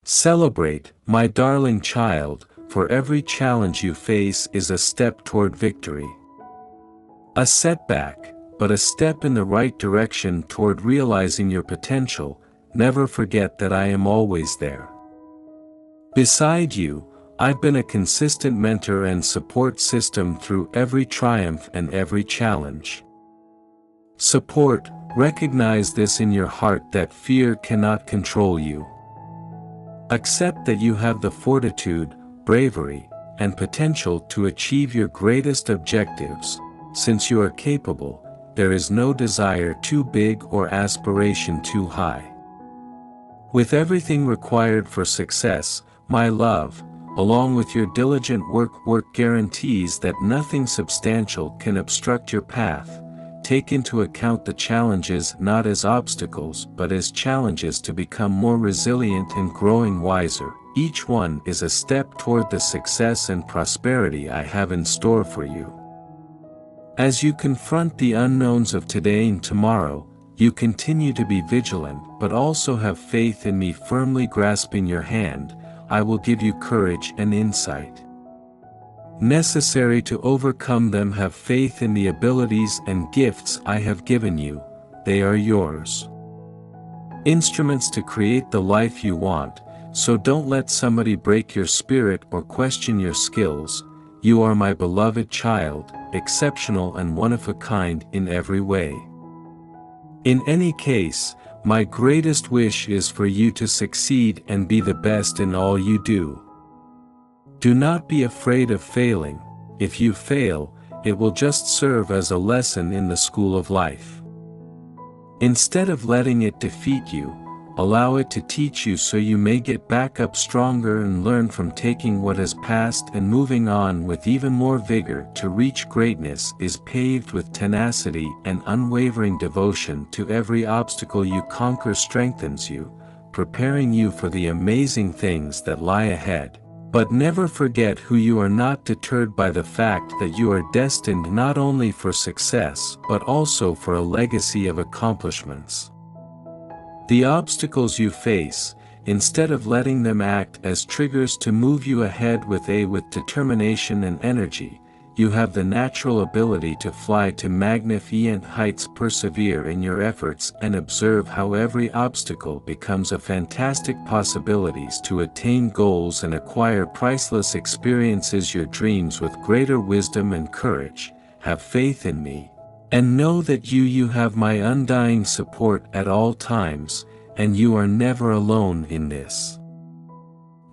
Celebrate, my darling child, for every challenge you face is a step toward victory. A setback, but a step in the right direction toward realizing your potential. Never forget that I am always there. Beside you, I've been a consistent mentor and support system through every triumph and every challenge. Support, recognize this in your heart that fear cannot control you. Accept that you have the fortitude, bravery, and potential to achieve your greatest objectives. Since you are capable, there is no desire too big or aspiration too high. With everything required for success, my love, along with your diligent work guarantees that nothing substantial can obstruct your path. Take into account the challenges not as obstacles but as challenges to become more resilient and growing wiser. Each one is a step toward the success and prosperity I have in store for you. As you confront the unknowns of today and tomorrow, you continue to be vigilant but also have faith in me. Firmly grasping your hand, I will give you courage and insight necessary to overcome them. Have faith in the abilities and gifts I have given you. They are yours. Instruments to create the life you want, so don't let somebody break your spirit or question your skills. You are my beloved child, exceptional and one of a kind in every way. In any case, my greatest wish is for you to succeed and be the best in all you do. Do not be afraid of failing. If you fail, it will just serve as a lesson in the school of life. Instead of letting it defeat you, allow it to teach you so you may get back up stronger and learn from taking what has passed and moving on with even more vigor. To reach greatness is paved with tenacity and unwavering devotion to every obstacle you conquer. Strengthens you, preparing you for the amazing things that lie ahead. But never forget who you are. Not deterred by the fact that you are destined not only for success but also for a legacy of accomplishments. The obstacles you face, instead of letting them act as triggers to move you ahead with determination and energy, you have the natural ability to fly to magnificent heights. Persevere in your efforts and observe how every obstacle becomes a fantastic possibilities to attain goals and acquire priceless experiences. Your dreams with greater wisdom and courage. Have faith in me, and know that you have my undying support at all times, and you are never alone in this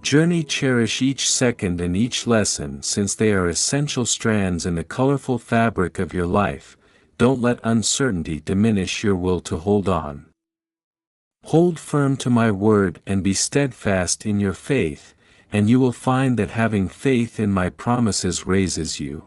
journey. Cherish each second and each lesson, since they are essential strands in the colorful fabric of your life. Don't let uncertainty diminish your will to hold on. Hold firm to my word and be steadfast in your faith, and you will find that having faith in my promises raises you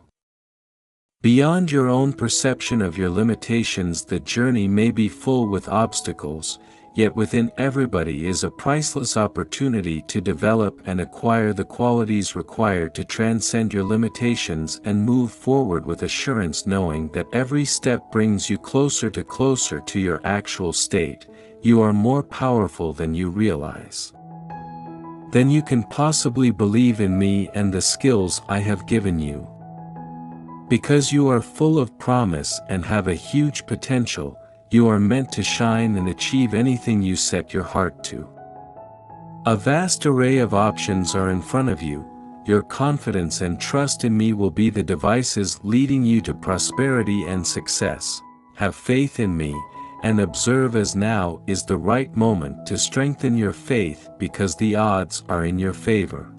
beyond your own perception of your limitations. The journey may be full with obstacles, yet within everybody is a priceless opportunity to develop and acquire the qualities required to transcend your limitations and move forward with assurance, knowing that every step brings you closer to your actual state. You are more powerful than you realize. Then you can possibly believe in me and the skills I have given you. Because you are full of promise and have a huge potential, you are meant to shine and achieve anything you set your heart to. A vast array of options are in front of you. Your confidence and trust in me will be the devices leading you to prosperity and success. Have faith in me, and observe as now is the right moment to strengthen your faith, because the odds are in your favor.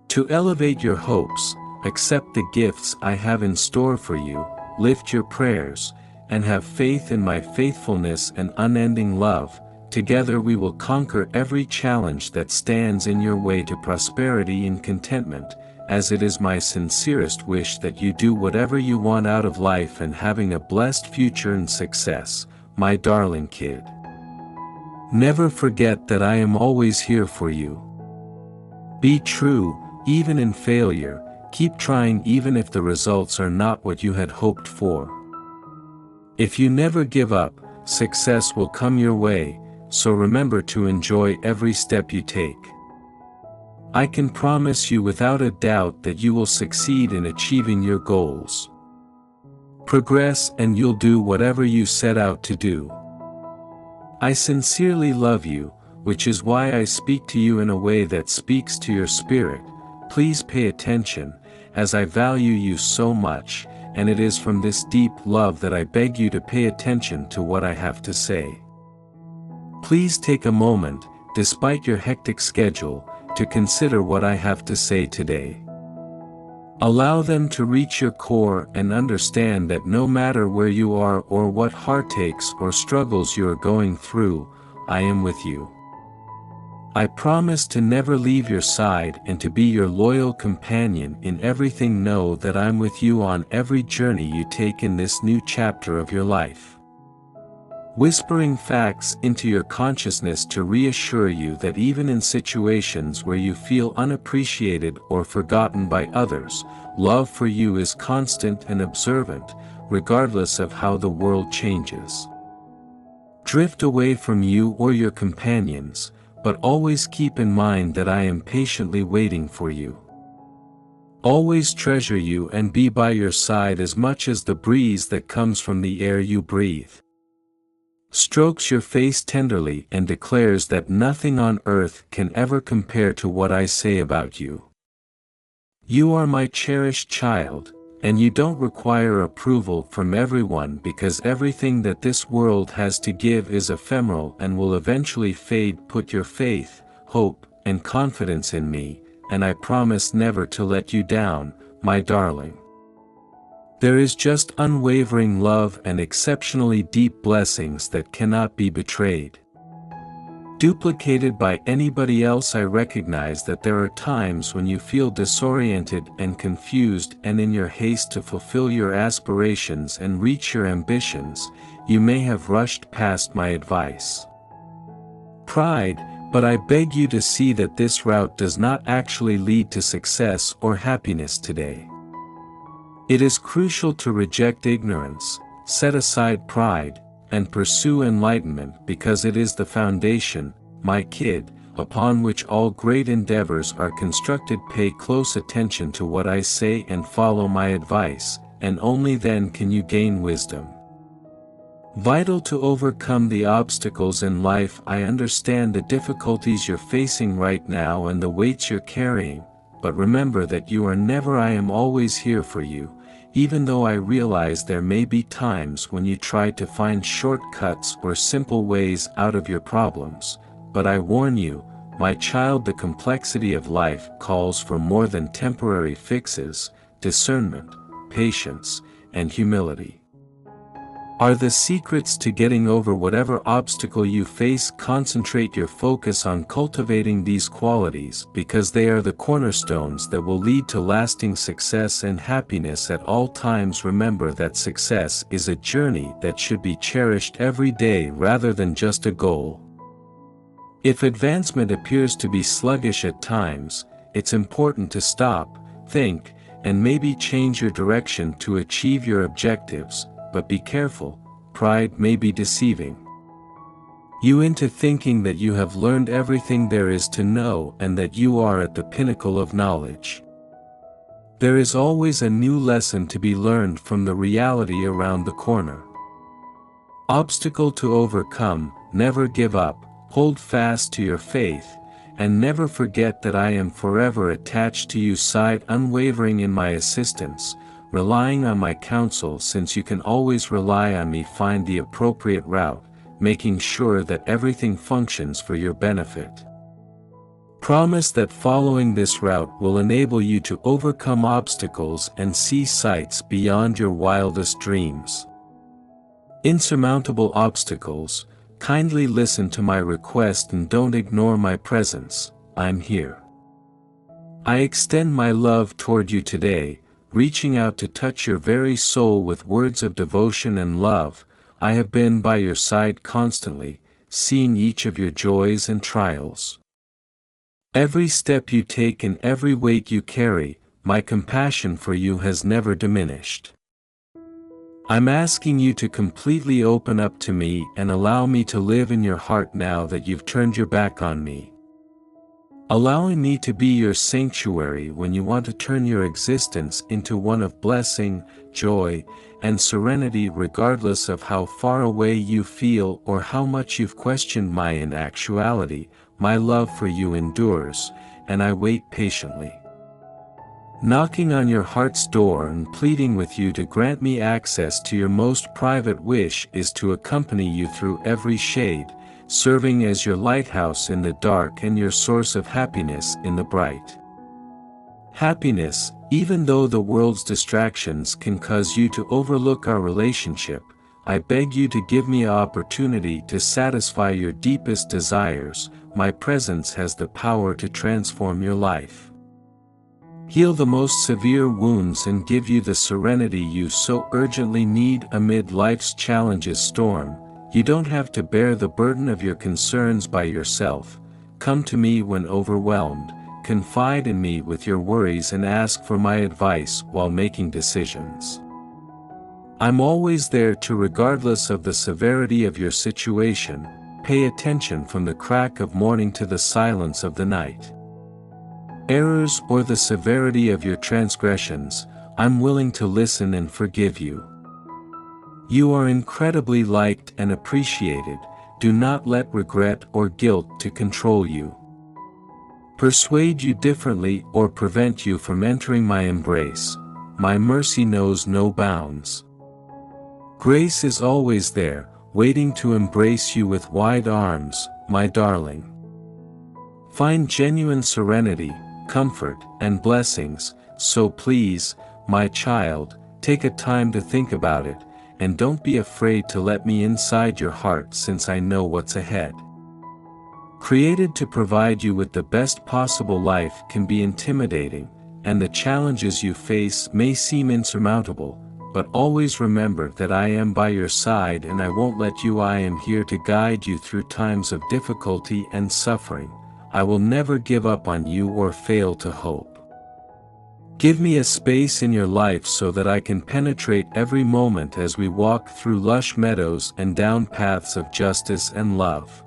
To elevate your hopes, accept the gifts I have in store for you, lift your prayers, and have faith in my faithfulness and unending love. Together we will conquer every challenge that stands in your way to prosperity and contentment, as it is my sincerest wish that you do whatever you want out of life and having a blessed future and success, my darling kid. Never forget that I am always here for you. Be true, even in failure. Keep trying even if the results are not what you had hoped for. If you never give up, success will come your way. so remember to enjoy every step you take. I can promise you without a doubt that you will succeed in achieving your goals. Progress and you'll do whatever you set out to do. I sincerely love you, which is why I speak to you in a way that speaks to your spirit. Please pay attention, as I value you so much, and it is from this deep love that I beg you to pay attention to what I have to say. Please take a moment, despite your hectic schedule, to consider what I have to say today. Allow them to reach your core and understand that no matter where you are or what heartaches or struggles you are going through, I am with you. I promise to never leave your side and to be your loyal companion in everything. Know that I'm with you on every journey you take in this new chapter of your life. Whispering facts into your consciousness to reassure you that even in situations where you feel unappreciated or forgotten by others, love for you is constant and observant, regardless of how the world changes. Drift away from you or your companions, but always keep in mind that I am patiently waiting for you. Always treasure you and be by your side as much as the breeze that comes from the air you breathe. Strokes your face tenderly and declares that nothing on earth can ever compare to what I say about you. You are my cherished child, and you don't require approval from everyone because everything that this world has to give is ephemeral and will eventually fade. Put your faith, hope, and confidence in me, and I promise never to let you down, my darling. There is just unwavering love and exceptionally deep blessings that cannot be betrayed. Duplicated by anybody else. I recognize that there are times when you feel disoriented and confused, and in your haste to fulfill your aspirations and reach your ambitions, you may have rushed past my advice. Pride, but I beg you to see that this route does not actually lead to success or happiness today. It is crucial to reject ignorance, set aside pride, and pursue enlightenment because it is the foundation, my kid, upon which all great endeavors are constructed. Pay close attention to what I say and follow my advice, and only then can you gain wisdom. Vital to overcome the obstacles in life. I understand the difficulties you're facing right now and the weights you're carrying, but remember that you are never. I am always here for you, even though I realize there may be times when you try to find shortcuts or simple ways out of your problems, but I warn you, my child, the complexity of life calls for more than temporary fixes. Discernment, patience, and humility are the secrets to getting over whatever obstacle you face. Concentrate your focus on cultivating these qualities because they are the cornerstones that will lead to lasting success and happiness at all times. Remember that success is a journey that should be cherished every day rather than just a goal. If advancement appears to be sluggish at times, it's important to stop, think, and maybe change your direction to achieve your objectives. But be careful, pride may be deceiving you into thinking that you have learned everything there is to know and that you are at the pinnacle of knowledge. There is always a new lesson to be learned from the reality around the corner. Obstacle to overcome. Never give up, hold fast to your faith, and never forget that I am forever attached to you. Side unwavering in my assistance, relying on my counsel since you can always rely on me. Find the appropriate route, making sure that everything functions for your benefit. Promise that following this route will enable you to overcome obstacles and see sights beyond your wildest dreams. Insurmountable obstacles. Kindly listen to my request and don't ignore my presence. I'm here. I extend my love toward you today, reaching out to touch your very soul with words of devotion and love. I have been by your side constantly, seeing each of your joys and trials. Every step you take and every weight you carry, my compassion for you has never diminished. I'm asking you to completely open up to me and allow me to live in your heart now that you've turned your back on me. Allowing me to be your sanctuary when you want to turn your existence into one of blessing, joy, and serenity regardless of how far away you feel or how much you've questioned my in actuality, my love for you endures, and I wait patiently. Knocking on your heart's door and pleading with you to grant me access to your most private wish is to accompany you through every shade, serving as your lighthouse in the dark and your source of happiness in the bright. Happiness, even though the world's distractions can cause you to overlook our relationship, I beg you to give me an opportunity to satisfy your deepest desires. My presence has the power to transform your life. Heal the most severe wounds and give you the serenity you so urgently need amid life's challenges storm. You don't have to bear the burden of your concerns by yourself. Come to me when overwhelmed, confide in me with your worries and ask for my advice while making decisions. I'm always there to regardless of the severity of your situation, pay attention from the crack of morning to the silence of the night. Errors or the severity of your transgressions, I'm willing to listen and forgive you. You are incredibly liked and appreciated. Do not let regret or guilt to control you. Persuade you differently or prevent you from entering my embrace. My mercy knows no bounds. Grace is always there, waiting to embrace you with wide arms, my darling. Find genuine serenity, comfort, and blessings, so please, my child, take a time to think about it, and don't be afraid to let me inside your heart since I know what's ahead. Created to provide you with the best possible life can be intimidating, and the challenges you face may seem insurmountable, but always remember that I am by your side and I won't let you. I am here to guide you through times of difficulty and suffering. I will never give up on you or fail to hope. Give me a space in your life so that I can penetrate every moment as we walk through lush meadows and down paths of justice and love.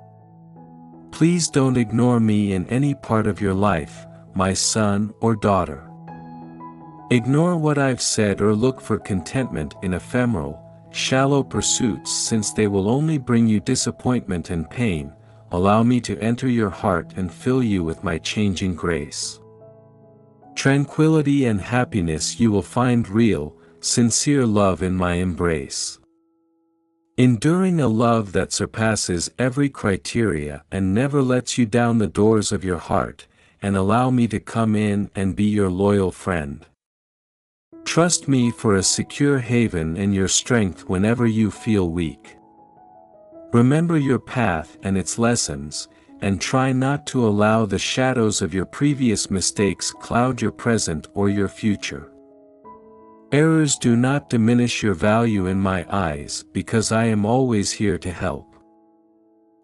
Please don't ignore me in any part of your life, my son or daughter. Ignore what I've said or look for contentment in ephemeral, shallow pursuits since they will only bring you disappointment and pain. Allow me to enter your heart and fill you with my changing grace. Tranquility and happiness you will find real, sincere love in my embrace. Enduring a love that surpasses every criteria and never lets you down the doors of your heart, and allow me to come in and be your loyal friend. Trust me for a secure haven and your strength whenever you feel weak. Remember your path and its lessons, and try not to allow the shadows of your previous mistakes cloud your present or your future. Errors do not diminish your value in my eyes because I am always here to help.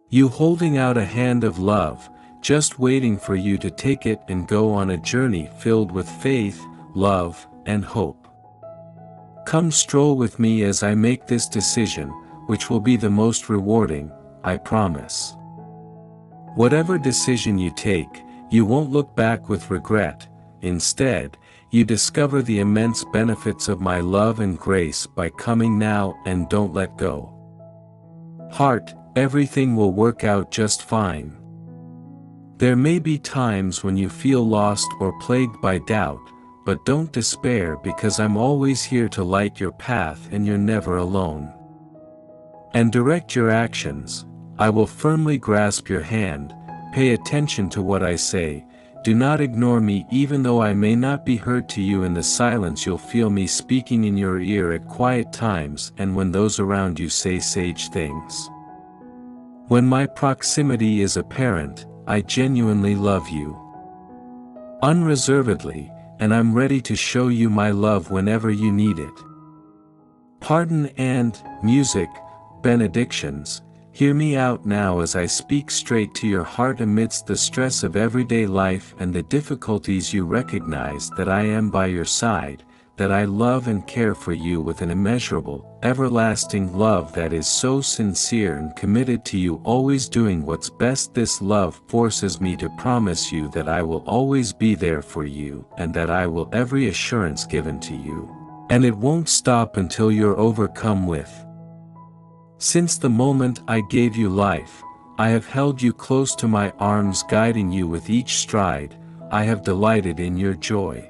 You holding out a hand of love, just waiting for you to take it and go on a journey filled with faith, love, and hope. Come stroll with me as I make this decision, which will be the most rewarding, I promise. Whatever decision you take, you won't look back with regret. Instead, you discover the immense benefits of my love and grace by coming now and don't let go. Heart, everything will work out just fine. There may be times when you feel lost or plagued by doubt, but don't despair because I'm always here to light your path and you're never alone. And direct your actions. I will firmly grasp your hand. Pay attention to what I say. Do not ignore me even though I may not be heard. To you in the silence you'll feel me speaking in your ear at quiet times and when those around you say sage things. When my proximity is apparent, I genuinely love you. Unreservedly, and I'm ready to show you my love whenever you need it. Pardon and music, benedictions, hear me out now as I speak straight to your heart amidst the stress of everyday life and the difficulties. You recognize that I am by your side, that I love and care for you with an immeasurable, everlasting love that is so sincere and committed to you, always doing what's best. This love forces me to promise you that I will always be there for you, and that I will every assurance given to you. And it won't stop until you're overcome with. Since the moment I gave you life, I have held you close to my arms, guiding you with each stride. I have delighted in your joy.